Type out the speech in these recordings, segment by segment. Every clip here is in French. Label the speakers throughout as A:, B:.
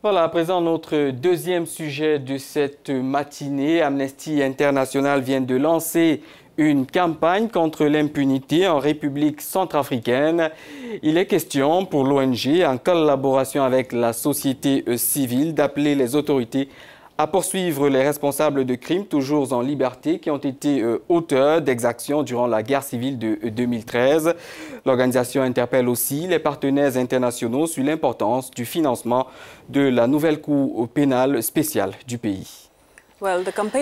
A: Voilà, à présent notre deuxième sujet de cette matinée. Amnesty International vient de lancer une campagne contre l'impunité en République centrafricaine. Il est question pour l'ONG, en collaboration avec la société civile, d'appeler les autorités à poursuivre les responsables de crimes toujours en liberté qui ont été auteurs d'exactions durant la guerre civile de 2013. L'organisation interpelle aussi les partenaires internationaux sur l'importance du financement de la nouvelle cour pénale spéciale du pays.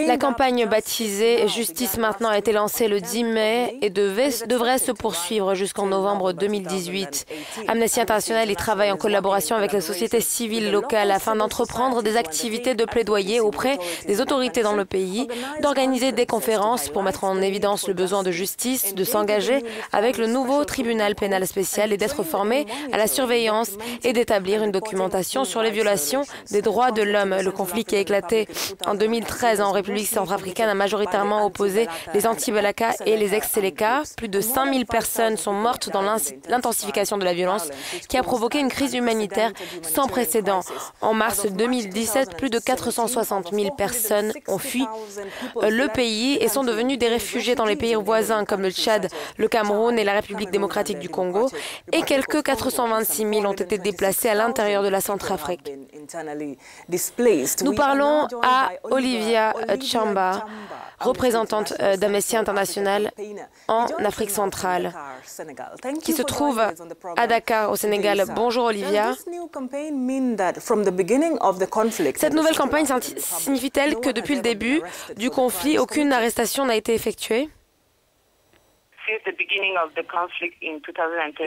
B: La campagne baptisée « Justice maintenant » a été lancée le 10 mai et devrait se poursuivre jusqu'en novembre 2018. Amnesty International y travaille en collaboration avec la société civile locale afin d'entreprendre des activités de plaidoyer auprès des autorités dans le pays, d'organiser des conférences pour mettre en évidence le besoin de justice, de s'engager avec le nouveau tribunal pénal spécial et d'être formé à la surveillance et d'établir une documentation sur les violations des droits de l'homme. Le conflit qui a éclaté en 2013 en République centrafricaine a majoritairement opposé les anti-Balaka et les ex-Seleka. Plus de 5000 personnes sont mortes dans l'intensification de la violence qui a provoqué une crise humanitaire sans précédent. En mars 2017, plus de 460 000 personnes ont fui le pays et sont devenues des réfugiés dans les pays voisins comme le Tchad, le Cameroun et la République démocratique du Congo. Et quelques 426 000 ont été déplacés à l'intérieur de la Centrafrique. Nous parlons à Olivia Chamba, représentante d'Amnesty International en Afrique centrale, qui se trouve à Dakar, au Sénégal. Bonjour Olivia. Cette nouvelle campagne signifie-t-elle que depuis le début du conflit, aucune arrestation n'a été effectuée ?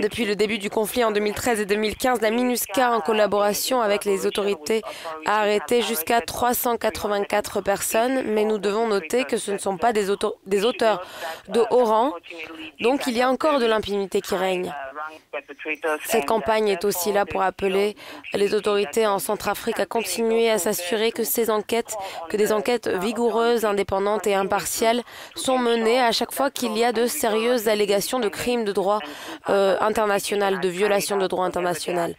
B: Depuis le début du conflit en 2013 et 2015, la MINUSCA, en collaboration avec les autorités, a arrêté jusqu'à 384 personnes, mais nous devons noter que ce ne sont pas des auteurs de haut rang, donc il y a encore de l'impunité qui règne. Cette campagne est aussi là pour appeler les autorités en Centrafrique à continuer à s'assurer que des enquêtes vigoureuses, indépendantes et impartiales sont menées à chaque fois qu'il y a de sérieuses allégations de crimes de droit international, de violations de droit international.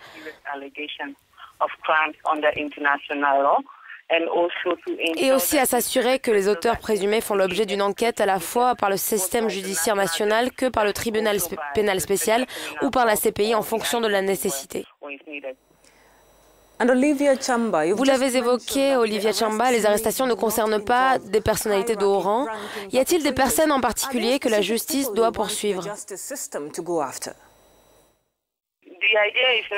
B: Et aussi à s'assurer que les auteurs présumés font l'objet d'une enquête à la fois par le système judiciaire national que par le tribunal pénal spécial ou par la CPI en fonction de la nécessité. Vous l'avez évoqué, Olivia Chamba, les arrestations ne concernent pas des personnalités de haut rang. Y a-t-il des personnes en particulier que la justice doit poursuivre ?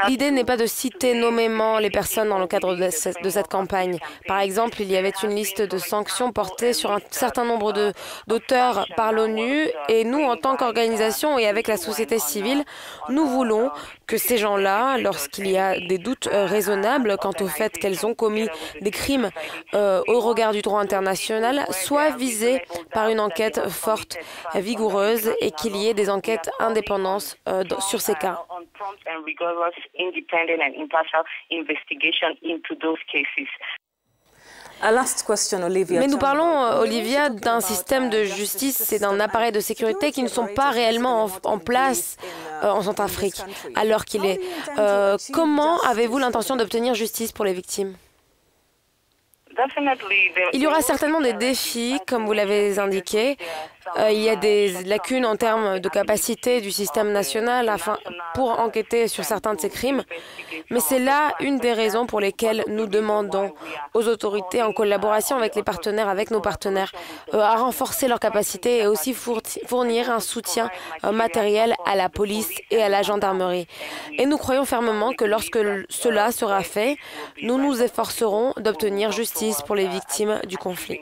B: L'idée n'est pas de citer nommément les personnes dans le cadre de cette campagne. Par exemple, il y avait une liste de sanctions portées sur un certain nombre d'auteurs par l'ONU et nous, en tant qu'organisation et avec la société civile, nous voulons que ces gens-là, lorsqu'il y a des doutes raisonnables quant au fait qu'elles ont commis des crimes au regard du droit international, soient visés par une enquête forte, vigoureuse et qu'il y ait des enquêtes indépendantes sur ces cas. Mais nous parlons, Olivia, d'un système de justice et d'un appareil de sécurité qui ne sont pas réellement en place en Centrafrique, alors qu'il est. Comment avez-vous l'intention d'obtenir justice pour les victimes ? Il y aura certainement des défis, comme vous l'avez indiqué. Il y a des lacunes en termes de capacité du système national pour enquêter sur certains de ces crimes. Mais c'est là une des raisons pour lesquelles nous demandons aux autorités, en collaboration avec nos partenaires, à renforcer leurs capacités et aussi fournir un soutien matériel à la police et à la gendarmerie. Et nous croyons fermement que lorsque cela sera fait, nous nous efforcerons d'obtenir justice pour les victimes du conflit.